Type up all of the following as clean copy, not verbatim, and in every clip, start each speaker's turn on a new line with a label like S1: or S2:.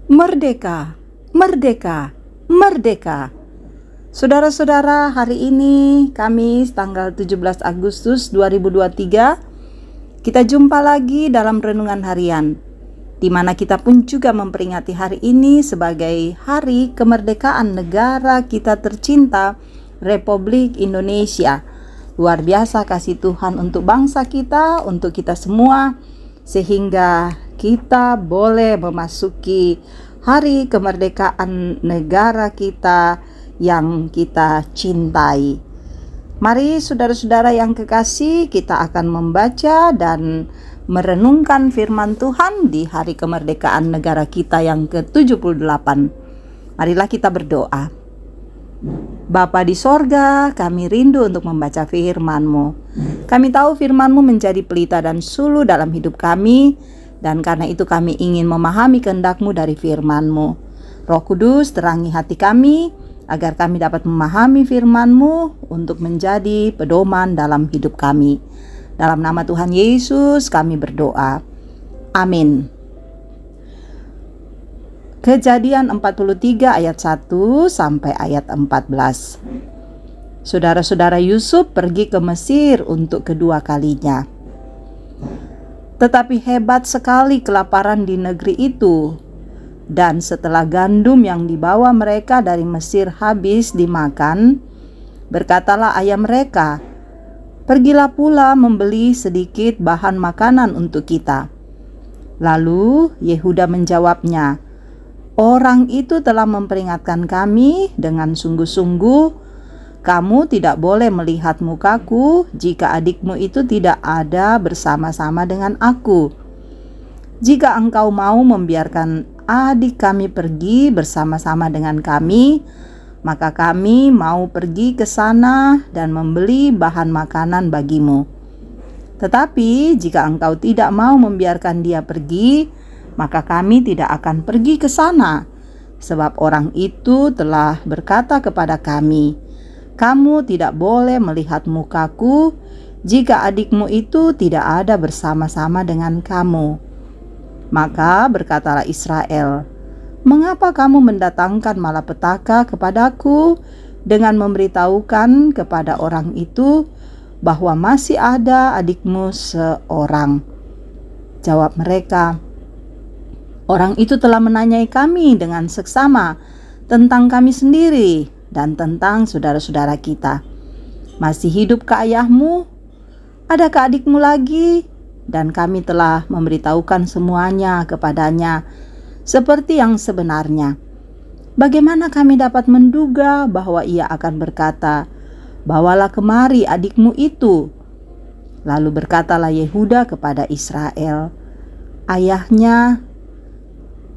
S1: Merdeka, merdeka, merdeka. Saudara-saudara, hari ini Kamis tanggal 17 Agustus 2023 kita jumpa lagi dalam renungan harian, di mana kita pun juga memperingati hari ini sebagai Hari Kemerdekaan Negara kita tercinta, Republik Indonesia. Luar biasa kasih Tuhan untuk bangsa kita, untuk kita semua, sehingga kita boleh memasuki hari kemerdekaan negara kita yang kita cintai. Mari saudara-saudara yang kekasih, kita akan membaca dan merenungkan firman Tuhan di hari kemerdekaan negara kita yang ke-78. Marilah kita berdoa. Bapa di sorga, kami rindu untuk membaca firman-Mu. Kami tahu firman-Mu menjadi pelita dan suluh dalam hidup kami, dan karena itu kami ingin memahami kehendak-Mu dari firman-Mu. Roh Kudus, terangi hati kami, agar kami dapat memahami firman-Mu untuk menjadi pedoman dalam hidup kami. Dalam nama Tuhan Yesus kami berdoa. Amin. Kejadian 43 ayat 1 sampai ayat 14. Saudara-saudara Yusuf pergi ke Mesir untuk kedua kalinya. Tetapi hebat sekali kelaparan di negeri itu, dan setelah gandum yang dibawa mereka dari Mesir habis dimakan, berkatalah ayah mereka, "Pergilah pula membeli sedikit bahan makanan untuk kita." Lalu Yehuda menjawabnya, "Orang itu telah memperingatkan kami dengan sungguh-sungguh, kamu tidak boleh melihat mukaku jika adikmu itu tidak ada bersama-sama dengan aku. Jika engkau mau membiarkan adik kami pergi bersama-sama dengan kami, maka kami mau pergi ke sana dan membeli bahan makanan bagimu. Tetapi jika engkau tidak mau membiarkan dia pergi, maka kami tidak akan pergi ke sana, sebab orang itu telah berkata kepada kami, 'Kamu tidak boleh melihat mukaku jika adikmu itu tidak ada bersama-sama dengan kamu.' Maka berkatalah Israel, 'Mengapa kamu mendatangkan malapetaka kepadaku dengan memberitahukan kepada orang itu bahwa masih ada adikmu seorang?' Jawab mereka, 'Orang itu telah menanyai kami dengan seksama tentang kami sendiri dan tentang saudara-saudara kita. Masih hidupkah ayahmu? Adakah adikmu lagi?' Dan kami telah memberitahukan semuanya kepadanya seperti yang sebenarnya. Bagaimana kami dapat menduga bahwa ia akan berkata, 'Bawalah kemari adikmu itu?' Lalu berkatalah Yehuda kepada Israel, ayahnya,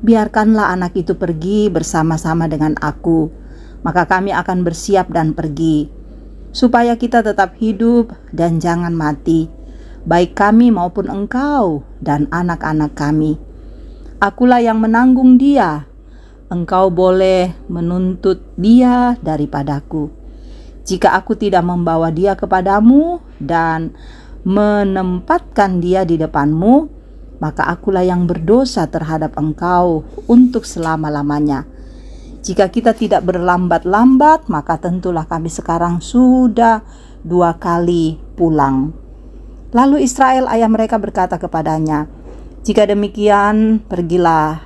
S1: 'Biarkanlah anak itu pergi bersama-sama dengan aku, maka kami akan bersiap dan pergi, supaya kita tetap hidup dan jangan mati, baik kami maupun engkau dan anak-anak kami. Akulah yang menanggung dia. Engkau boleh menuntut dia daripadaku. Jika aku tidak membawa dia kepadamu dan menempatkan dia di depanmu, maka akulah yang berdosa terhadap engkau untuk selama-lamanya. Jika kita tidak berlambat-lambat, maka tentulah kami sekarang sudah 2 kali pulang.' Lalu Israel ayah mereka berkata kepadanya, 'Jika demikian, pergilah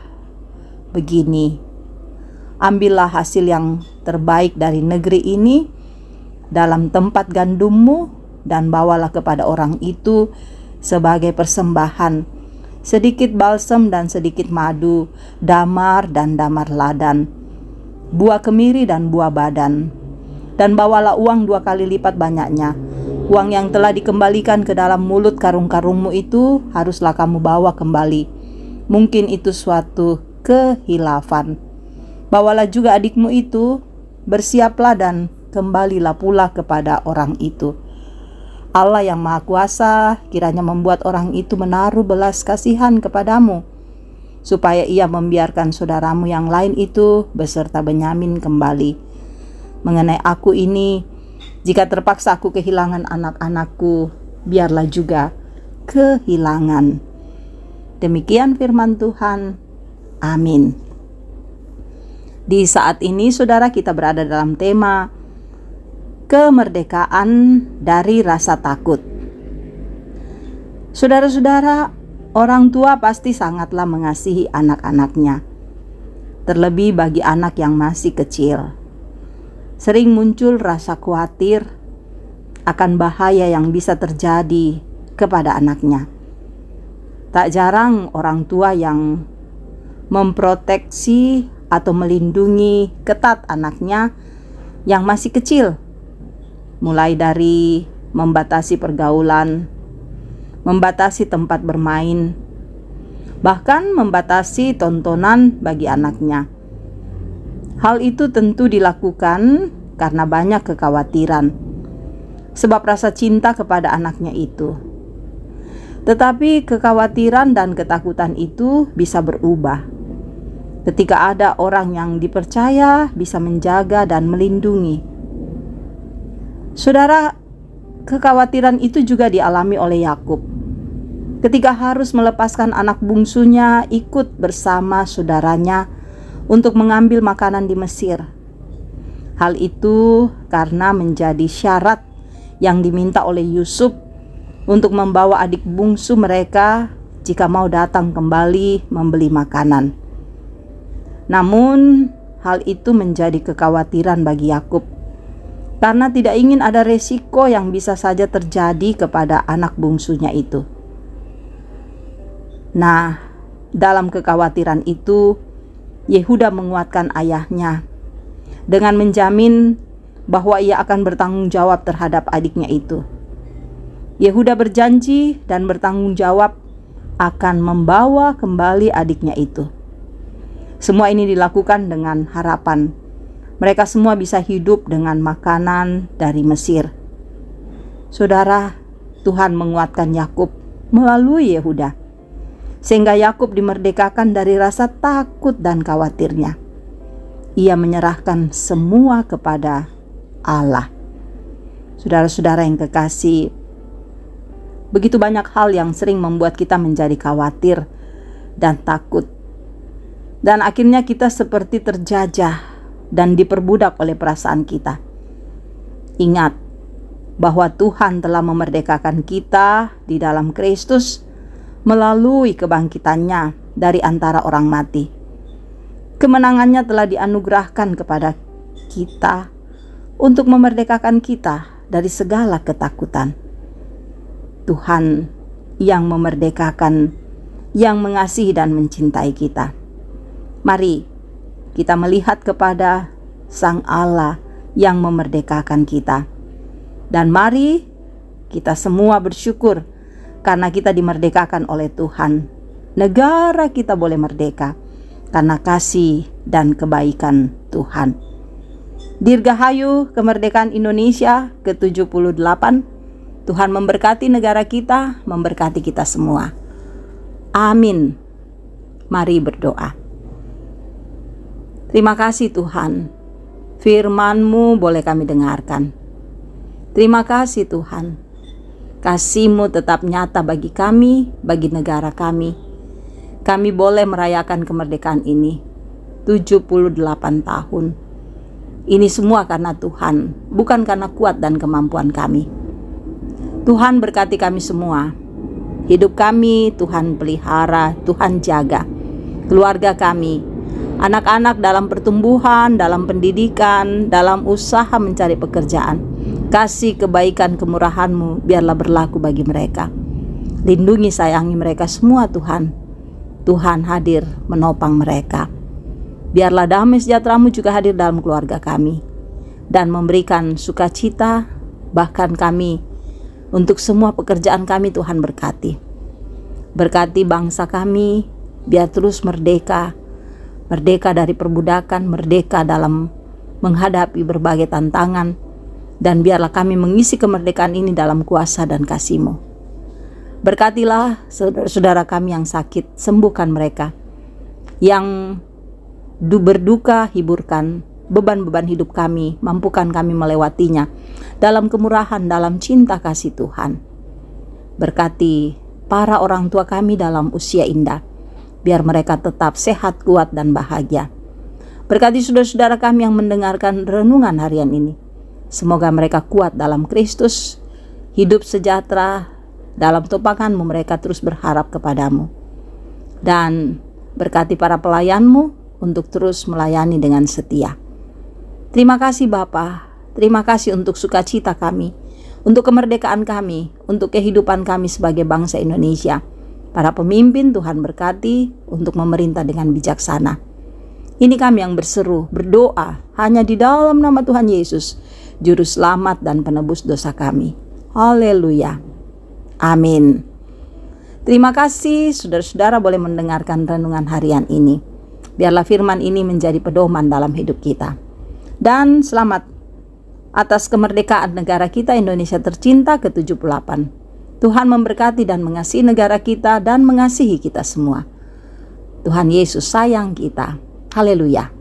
S1: begini. Ambillah hasil yang terbaik dari negeri ini dalam tempat gandummu dan bawalah kepada orang itu sebagai persembahan sedikit balsam dan sedikit madu, damar dan damar ladan, buah kemiri dan buah badan. Dan bawalah uang 2 kali lipat banyaknya. Uang yang telah dikembalikan ke dalam mulut karung-karungmu itu haruslah kamu bawa kembali. Mungkin itu suatu kehilafan. Bawalah juga adikmu itu, bersiaplah dan kembalilah pula kepada orang itu. Allah yang Maha Kuasa kiranya membuat orang itu menaruh belas kasihan kepadamu, supaya ia membiarkan saudaramu yang lain itu beserta Benyamin kembali. Mengenai aku ini, jika terpaksa aku kehilangan anak-anakku, biarlah juga kehilangan." Demikian firman Tuhan. Amin. Di saat ini, saudara, kita berada dalam tema kemerdekaan dari rasa takut. Saudara-saudara, orang tua pasti sangatlah mengasihi anak-anaknya, terlebih bagi anak yang masih kecil. Sering muncul rasa khawatir akan bahaya yang bisa terjadi kepada anaknya. Tak jarang orang tua yang memproteksi atau melindungi ketat anaknya yang masih kecil, mulai dari membatasi pergaulan, membatasi tempat bermain, bahkan membatasi tontonan bagi anaknya. Hal itu tentu dilakukan karena banyak kekhawatiran, sebab rasa cinta kepada anaknya itu. Tetapi kekhawatiran dan ketakutan itu bisa berubah ketika ada orang yang dipercaya bisa menjaga dan melindungi. Saudara, kekhawatiran itu juga dialami oleh Yakub ketika harus melepaskan anak bungsunya ikut bersama saudaranya untuk mengambil makanan di Mesir. Hal itu karena menjadi syarat yang diminta oleh Yusuf untuk membawa adik bungsu mereka jika mau datang kembali membeli makanan. Namun, hal itu menjadi kekhawatiran bagi Yakub karena tidak ingin ada resiko yang bisa saja terjadi kepada anak bungsunya itu. Nah, dalam kekhawatiran itu, Yehuda menguatkan ayahnya dengan menjamin bahwa ia akan bertanggung jawab terhadap adiknya itu. Yehuda berjanji dan bertanggung jawab akan membawa kembali adiknya itu. Semua ini dilakukan dengan harapan mereka semua bisa hidup dengan makanan dari Mesir. Saudara, Tuhan menguatkan Yakub melalui Yehuda, sehingga Yakub dimerdekakan dari rasa takut dan khawatirnya. Ia menyerahkan semua kepada Allah. Saudara-saudara yang kekasih, begitu banyak hal yang sering membuat kita menjadi khawatir dan takut. Dan akhirnya kita seperti terjajah dan diperbudak oleh perasaan kita. Ingat bahwa Tuhan telah memerdekakan kita di dalam Kristus melalui kebangkitannya dari antara orang mati. Kemenangannya telah dianugerahkan kepada kita untuk memerdekakan kita dari segala ketakutan. Tuhan yang memerdekakan, yang mengasihi dan mencintai kita. Mari kita melihat kepada Sang Allah yang memerdekakan kita. Dan mari kita semua bersyukur karena kita dimerdekakan oleh Tuhan. Negara kita boleh merdeka karena kasih dan kebaikan Tuhan. Dirgahayu kemerdekaan Indonesia ke-78. Tuhan memberkati negara kita, memberkati kita semua. Amin. Mari berdoa. Terima kasih Tuhan, firman-Mu boleh kami dengarkan. Terima kasih Tuhan, kasih-Mu tetap nyata bagi kami, bagi negara kami. Kami boleh merayakan kemerdekaan ini, 78 tahun. Ini semua karena Tuhan, bukan karena kuat dan kemampuan kami. Tuhan berkati kami semua. Hidup kami Tuhan pelihara, Tuhan jaga. Keluarga kami, anak-anak dalam pertumbuhan, dalam pendidikan, dalam usaha mencari pekerjaan. Kasih kebaikan kemurahan-Mu biarlah berlaku bagi mereka. Lindungi sayangi mereka semua Tuhan. Tuhan hadir menopang mereka. Biarlah damai sejahtera-Mu juga hadir dalam keluarga kami dan memberikan sukacita, bahkan kami untuk semua pekerjaan kami Tuhan berkati. Berkati bangsa kami biar terus merdeka. Merdeka dari perbudakan, merdeka dalam menghadapi berbagai tantangan, dan biarlah kami mengisi kemerdekaan ini dalam kuasa dan kasih-Mu. Berkatilah saudara-saudara kami yang sakit, sembuhkan mereka. Yang berduka, hiburkan. Beban-beban hidup kami, mampukan kami melewatinya dalam kemurahan, dalam cinta kasih Tuhan. Berkati para orang tua kami dalam usia indah, biar mereka tetap sehat, kuat, dan bahagia. Berkati saudara-saudara kami yang mendengarkan renungan harian ini. Semoga mereka kuat dalam Kristus, hidup sejahtera dalam topakan-Mu, mereka terus berharap kepadamu. Dan berkati para pelayan-Mu untuk terus melayani dengan setia. Terima kasih Bapa, terima kasih untuk sukacita kami, untuk kemerdekaan kami, untuk kehidupan kami sebagai bangsa Indonesia. Para pemimpin Tuhan berkati untuk memerintah dengan bijaksana. Ini kami yang berseru, berdoa hanya di dalam nama Tuhan Yesus, Juru Selamat dan Penebus dosa kami. Haleluya. Amin. Terima kasih saudara-saudara boleh mendengarkan renungan harian ini. Biarlah firman ini menjadi pedoman dalam hidup kita. Dan selamat atas kemerdekaan negara kita Indonesia tercinta ke-78. Tuhan memberkati dan mengasihi negara kita dan mengasihi kita semua. Tuhan Yesus sayang kita. Haleluya.